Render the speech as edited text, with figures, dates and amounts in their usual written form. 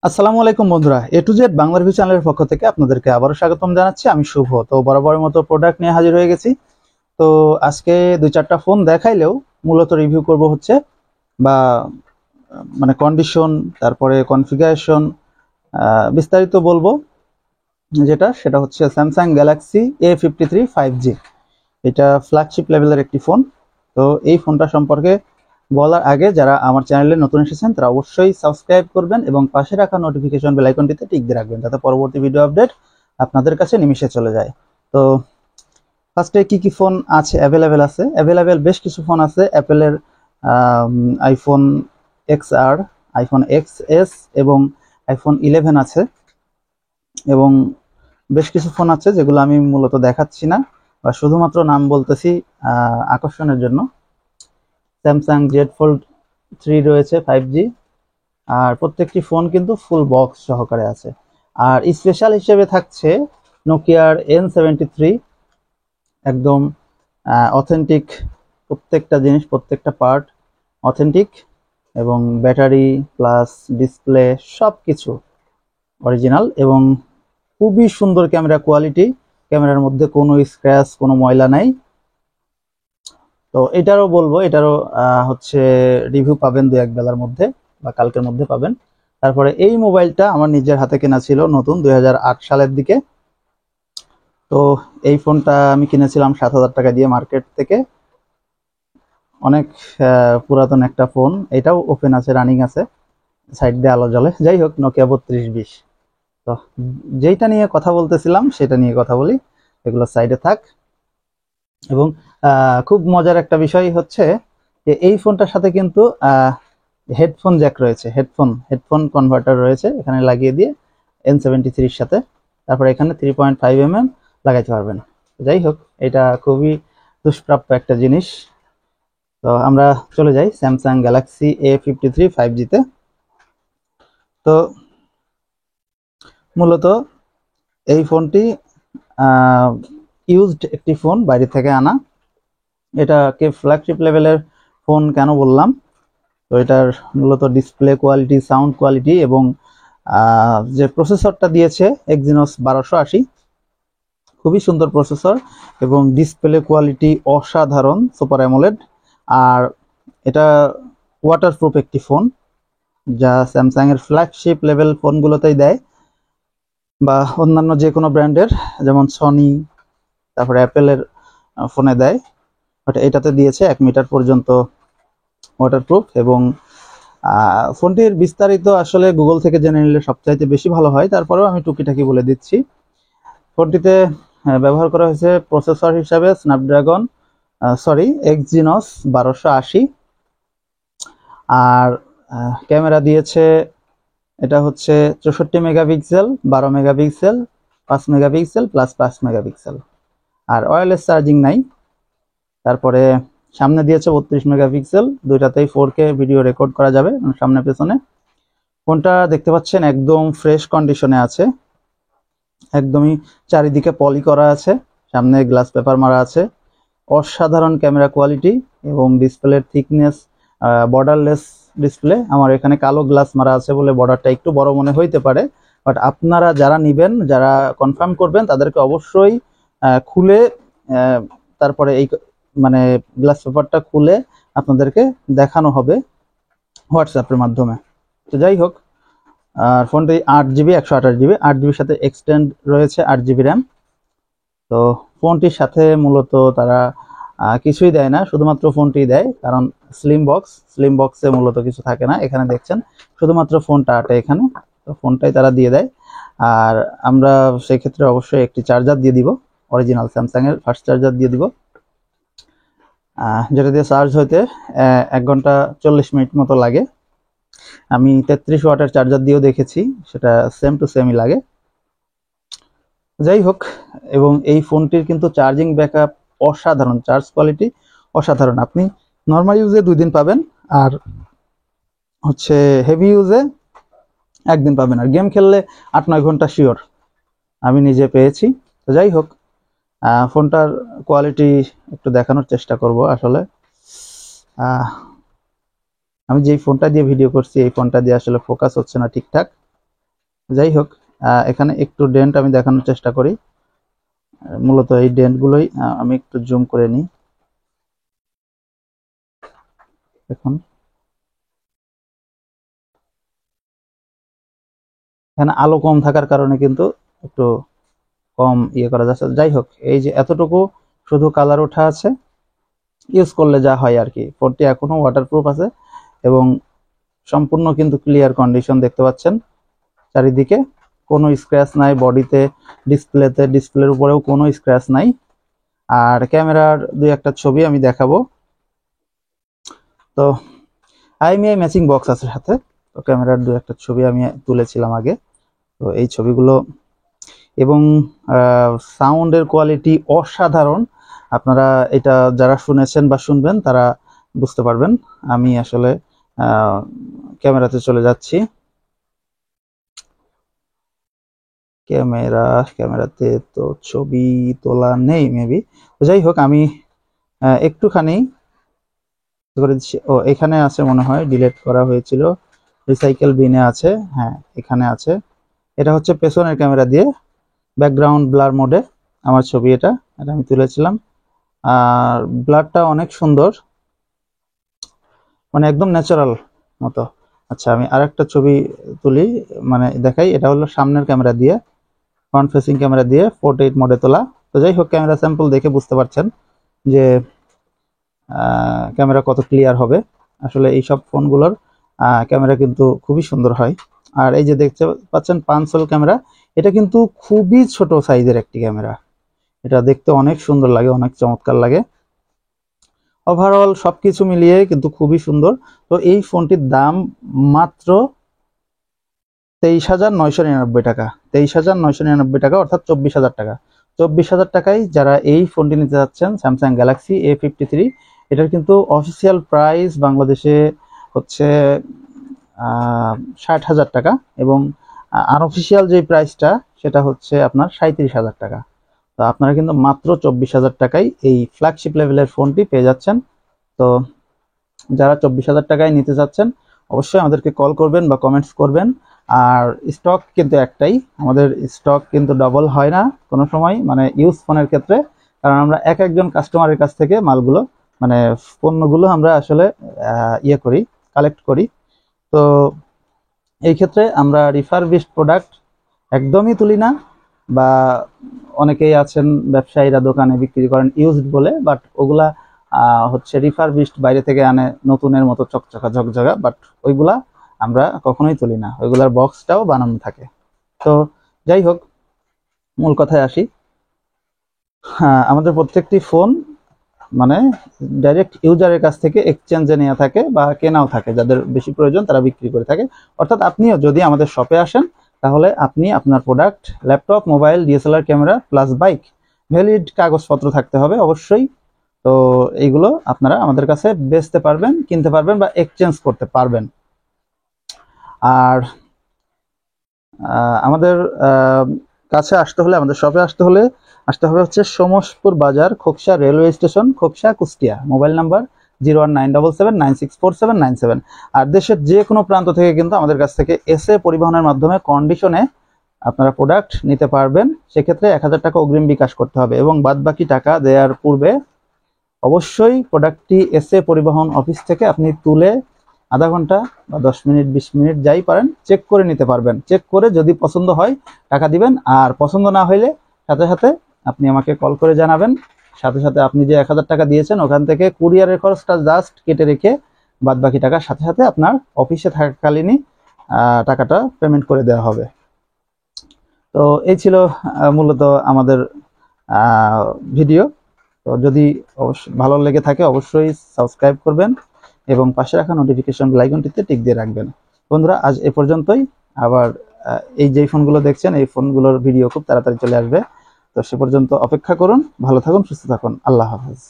আসসালামু আলাইকুম বন্ধুরা, এ টু জেড বাংলা রিভিউ চ্যানেলের পক্ষ থেকে আপনাদেরকে আবারও স্বাগতম জানাচ্ছি। আমি শুভ। তো বরাবরের মতো প্রোডাক্ট নিয়ে হাজির হয়ে গেছি। তো আজকে দুই চারটা ফোন দেখাইলেও মূলত রিভিউ করব হচ্ছে বা মানে কন্ডিশন, তারপরে কনফিগারেশন, বিস্তারিত বলবো। সেটা হচ্ছে স্যামসাং গ্যালাক্সি A53 5G। এটা ফ্ল্যাগশিপ লেভেলের একটি ফোন। তো এই ফোনটা সম্পর্কে বলার আগে যারা আমার চ্যানেলে নতুন এসেছেন তারা অবশ্যই সাবস্ক্রাইব করবেন এবং পাশে রাখা নোটিফিকেশন বেল আইকনটিতে টিক দিয়ে রাখবেন, যাতে পরবর্তী ভিডিও আপডেট আপনাদের কাছে নিমিষে চলে যায়। তো ফার্স্টে কি কি ফোন আছে অ্যাভেলেবেল বেশ কিছু ফোন আছে। অ্যাপেলের আইফোন XR, আইফোন XS এবং আইফোন 11 আছে, এবং বেশ কিছু ফোন আছে যেগুলো আমি মূলত দেখাচ্ছি না বা শুধুমাত্র নাম বলতেছি আকর্ষণের জন্য। স্যামসাং জেড ফোল্ড 3 রয়েছে 5G, আর প্রত্যেকটি ফোন কিন্তু ফুল বক্স সহকারে আছে। আর স্পেশাল হিসেবে থাকছে নোকিয়ার N73, একদম অথেন্টিক, প্রত্যেকটা জিনিস প্রত্যেকটা পার্ট অথেন্টিক, এবং ব্যাটারি প্লাস ডিসপ্লে সব কিছু অরিজিনাল, এবং খুবই সুন্দর ক্যামেরা কোয়ালিটি। ক্যামেরার মধ্যে কোনো স্ক্র্যাচ, কোনো ময়লা নাই। তো এটারও বলবো, এটারও হচ্ছে রিভিউ পাবেন দু এক বেলার মধ্যে বা কালকের মধ্যে পাবেন। তারপরে এই মোবাইলটা আমার নিজের হাতে কেনা ছিল নতুন 2008 সালের দিকে। তো এই ফোনটা আমি কিনেছিলাম 7,000 টাকা দিয়ে মার্কেট থেকে। অনেক পুরাতন একটা ফোন। এটাও ওপেন আছে, রানিং আছে, সাইড দিয়ে আলো জ্বলে। যাই হোক, নোকিয়া 3220। তো যেইটা নিয়ে কথা বলতেছিলাম সেটা নিয়ে কথা বলি, এগুলো সাইডে থাক। এবং খুব মজার একটা বিষয় হচ্ছে যে এই ফোনটার সাথে কিন্তু হেডফোন জ্যাক রয়েছে, হেডফোন কনভার্টার রয়েছে, এখানে লাগিয়ে দিয়ে N73 সাথে। তারপরে এখানে 3.5mm লাগাইতে পারবেন। যাই হোক, এটা খুবই দুষ্প্রাপ্য একটা জিনিস। তো আমরা চলে যাই স্যামসাং গ্যালাক্সি A53 5G-তে। তো মূলত এই ফোনটি ইউজড একটি ফোন, বাইরে থেকে আনা। এটাকে ফ্ল্যাগশিপ লেভেলের ফোন কেন বললাম? তো এটার মূলত ডিসপ্লে কোয়ালিটি, সাউন্ড কোয়ালিটি এবং যে প্রসেসরটা দিয়েছে Exynos 1280, খুবই সুন্দর প্রসেসর, এবং ডিসপ্লে কোয়ালিটি অসাধারণ, সুপার অ্যামোলেড। আর এটা ওয়াটারপ্রুফ একটি ফোন, যা স্যামসাং এর ফ্ল্যাগশিপ লেভেল ফোনগুলোতেই দেয়, বা অন্যান্য যে কোনো ব্র্যান্ডের যেমন সনি, তারপরে অ্যাপেলের ফোনে দেয়, বাট এটাতে দিয়েছে 1 মিটার পর্যন্ত ওয়াটারপ্রুফ। এবং ফোনটির বিস্তারিত আসলে গুগল থেকে জেনে নিলে সবচাইতে বেশি ভালো হয়, তারপরেও আমি টুকিটাকি বলে দিচ্ছি। ফোনটিতে ব্যবহার করা হয়েছে প্রসেসর হিসাবে স্ন্যাপড্রাগন Exynos 1280, আর ক্যামেরা দিয়েছে, এটা হচ্ছে 64 megapixel, 12 megapixel, 5 megapixel plus 5 megapixel. আর ওয়্যারলেস চার্জিং নাই। তারপরে সামনে দিয়েছে 32 মেগাপিক্সেল, দুইটাতেই 4K ভিডিও রেকর্ড করা যাবে সামনে পেছনে। ফোনটা দেখতে পাচ্ছেন একদম ফ্রেশ কন্ডিশনে আছে, একদমই চারিদিকে পলি করা আছে, সামনে গ্লাস পেপার মারা আছে। অসাধারণ ক্যামেরা কোয়ালিটি এবং ডিসপ্লের থিকনেস, বর্ডারলেস ডিসপ্লে। আমার এখানে কালো গ্লাস মারা আছে বলে বর্ডারটা একটু বড় মনে হইতে পারে, বাট আপনারা যারা নেবেন, যারা কনফার্ম করবেন, তাদেরকে অবশ্যই খুলে তারপরে এই মানে গ্লাস পেপারটা খুলে আপনাদেরকে দেখানো হবে হোয়াটসঅ্যাপের মাধ্যমে। তো যাই হোক, আর ফোনটি 8GB 128GB, 8GBর সাথে এক্সটেন্ড রয়েছে 8GB র্যাম। তো ফোনটির সাথে মূলত তারা কিছুই দেয় না, শুধুমাত্র ফোনটি দেয়, কারণ স্লিম বক্সে মূলত কিছু থাকে না। এখানে দেখছেন শুধুমাত্র ফোনটা আটে এখানে, তো ফোনটাই তারা দিয়ে দেয়। আর আমরা সেই ক্ষেত্রে অবশ্যই একটি চার্জার দিয়ে দিব, অরিজিনাল স্যামসাং এর ফার্স্ট চার্জার দিয়ে দিব, যেটা দিয়ে চার্জ হইতে 1 ঘন্টা 40 মিনিট মতো লাগে। আমি 33 ওয়াটের চার্জার দিয়েও দেখেছি, সেটা সেম টু সেমই লাগে। যাই হোক, এবং এই ফোনটির কিন্তু চার্জিং ব্যাকআপ অসাধারণ, চার্জ কোয়ালিটি অসাধারণ। আপনি নর্মাল ইউজে 2 দিন পাবেন, আর হচ্ছে হেভি ইউজে 1 দিন পাবেন, আর গেম খেললে 8-9 ঘন্টা শিওর, আমি নিজে পেয়েছি। তো যাই হোক, ফোনটার কোয়ালিটি একটু দেখানোর চেষ্টা করব। আসলে আমি যেই ফোনটা দিয়ে ভিডিও করছি, এই ফোনটা দিয়ে আসলে ফোকাস হচ্ছে না ঠিকঠাক। যাই হোক, এখানে একটু ডেন্ট আমি দেখানোর চেষ্টা করি। মূলত এই ডেন্টগুলোই আমি একটু জুম করে নিই। দেখুন এখানে আলো কম থাকার কারণে কিন্তু একটু কম করা যাচ্ছে। যাই হোক, এই যে এতটুকু শুধু কালার ওঠা আছে, ইউজ করলে যা হয় আর কি। ফোনটি এখনো ওয়াটারপ্রুফ আছে এবং সম্পূর্ণ কিন্তু ক্লিয়ার কন্ডিশন দেখতে পাচ্ছেন। চারিদিকে কোনো স্ক্র্যাচ নাই, বডিতে, ডিসপ্লের উপরেও কোনো স্ক্র্যাচ নাই। আর ক্যামেরার দুই একটা ছবি আমি দেখাবো। তো আইএমআই ম্যাচিং বক্স আছে সাথে। তো ক্যামেরার দুই একটা ছবি আমি তুলেছিলাম আগে। তো এই ছবিগুলো এবং সাউন্ডের কোয়ালিটি অসাধারণ। আপনারা এটা যারা শুনেছেন বা শুনবেন তারা বুঝতে পারবেন। আমি আসলে ক্যামেরাতে চলে যাচ্ছি। ক্যামেরাতে তো ছবি তোলা নেই মেবি। যাই হোক, আমি একটুখানি করে দিচ্ছি। ও এখানে আছে মনে হয়, ডিলিট করা হয়েছিল, রিসাইকেল বিনে আছে। হ্যাঁ এখানে আছে। এটা হচ্ছে পেছনের ক্যামেরা দিয়ে ব্যাকগ্রাউন্ড ব্লার মোডে আমার ছবি। এটা আমি তুলেছিলাম। আর ব্লারটা অনেক সুন্দর, মানে একদম ন্যাচারাল মতো। আচ্ছা আমি আরেকটা ছবি তুলি, মানে দেখাই। এটা হলো সামনের ক্যামেরা দিয়ে, ফ্রন্ট ফেসিং ক্যামেরা দিয়ে 4:8 মোডে তোলা। তো যাই হোক, ক্যামেরা স্যাম্পল দেখে বুঝতে পারছেন যে ক্যামেরা কত ক্লিয়ার হবে। আসলে এইসব ফোনগুলোর ক্যামেরা কিন্তু খুবই সুন্দর হয়। আর এই যে দেখতে পাচ্ছেন পাঁচশোল ক্যামেরা, এটা কিন্তু খুবই ছোট সাইজের একটি ক্যামেরা। এটা দেখতে অনেক সুন্দর লাগে, অনেক চমৎকার লাগে। ওভারঅল সবকিছু মিলিয়ে কিন্তু খুবই সুন্দর। তো এই ফোনটির দাম মাত্র 23,999 টাকা। 23,999 টাকা, অর্থাৎ 24,000 টাকা। 24,000 টাকায় যারা এই ফোনটি নিতে যাচ্ছেন, স্যামসাং গ্যালাক্সি A53, এটার কিন্তু অফিসিয়াল প্রাইস বাংলাদেশে হচ্ছে 60,000 টাকা এবং আনঅফিসিয়াল যে প্রাইসটা সেটা হচ্ছে আপনার 37,000 টাকা। তো আপনারা কিন্তু মাত্র 24,000 টাকায় এই ফ্ল্যাগশিপ লেভেলের ফোনটি পেয়ে যাচ্ছেন। তো যারা 24,000 টাকায় নিতে চাচ্ছেন অবশ্যই আমাদেরকে কল করবেন বা কমেন্টস করবেন। আর স্টক কিন্তু একটাই, আমাদের স্টক কিন্তু ডবল হয় না কোনো সময়, মানে ইউজ ফোনের ক্ষেত্রে। কারণ আমরা একজন কাস্টমারের কাছ থেকে মালগুলো, মানে পণ্যগুলো আমরা আসলে করি, কালেক্ট করি। তো এই ক্ষেত্রে আমরা রিফারবিশড প্রোডাক্ট একদমই তুলি না। বা অনেকেই আছেন ব্যবসায়ীরা দোকানে বিক্রি করেন ইউজড বলে, বাট ওগুলা হচ্ছে রিফারবিশড, বাইরে থেকে আনে নতুনের মতো চকচকা ঝকঝকা, বাট ওইগুলা আমরা কখনোই তুলি না, ওইগুলার বক্সটাও বানানো থাকে। তো যাই হোক, মূল কথায় আসি। আমাদের প্রত্যেকটি ফোন মানে ডাইরেক্ট ইউজারের কাছ থেকে এক্সচেঞ্জে নেওয়া থাকে বা কেনাও থাকে, যাদের বেশি প্রয়োজন তারা বিক্রি করে থাকে। অর্থাৎ আপনিও যদি আমাদের শপে আসেন তাহলে আপনি আপনার product, laptop, mobile, DSLR camera plus bike, valid কাগজপত্র থাকতে হবে অবশ্যই। তো এইগুলো আপনারা আমাদের কাছে বেচতে পারবেন, কিনতে পারবেন বা এক্সচেঞ্জ করতে পারবেন। আর আমাদের কাছে আসতে হলে, আমাদের শপে আসতে হবে হচ্ছে সোমসপুর বাজার, Khoksa railway station, Khoksa, Kushtia. Mobile number 01977964797। আর দেশের যে কোনো প্রান্ত থেকে কিন্তু আমাদের কাছ থেকে এসে পরিবহনের মাধ্যমে কন্ডিশনে আপনারা প্রোডাক্ট নিতে পারবেন। সেক্ষেত্রে 1000 টাকা অগ্রিম বিকাশ করতে হবে এবং বাদবাকি টাকা দেওয়ার পূর্বে অবশ্যই প্রোডাক্টটি এসে পরিবহন অফিস থেকে আপনি তুলে আধা ঘন্টা বা 10 মিনিট 20 মিনিট যাই পারেন চেক করে নিতে পারবেন। চেক করে যদি পছন্দ হয় টাকা দিবেন, আর পছন্দ না হইলে সাথে সাথে আপনি আমাকে কল করে জানাবেন। সাথে সাথে আপনি যে 1000 টাকা দিয়েছেন ওখান থেকে কুরিয়ারের খরচটা জাস্ট কেটে রেখে বাদবাকি টাকা সাথে সাথে আপনার অফিসে থাকাকালীনই টাকাটা পেমেন্ট করে দেওয়া হবে। তো এই ছিল মূলত আমাদের ভিডিও। তো যদি ভালো লেগে থাকে অবশ্যই সাবস্ক্রাইব করবেন এবং পাশে রাখা নোটিফিকেশন আইকনটিতে টিক দিয়ে রাখবেন। বন্ধুরা আজ এ পর্যন্তই। আবার এই যে ফোনগুলো দেখছেন এই ফোনগুলোর ভিডিও খুব তাড়াতাড়ি চলে আসবে। তো সে পর্যন্ত অপেক্ষা করুন। ভালো থাকুন, সুস্থ থাকুন। আল্লাহ হাফেজ।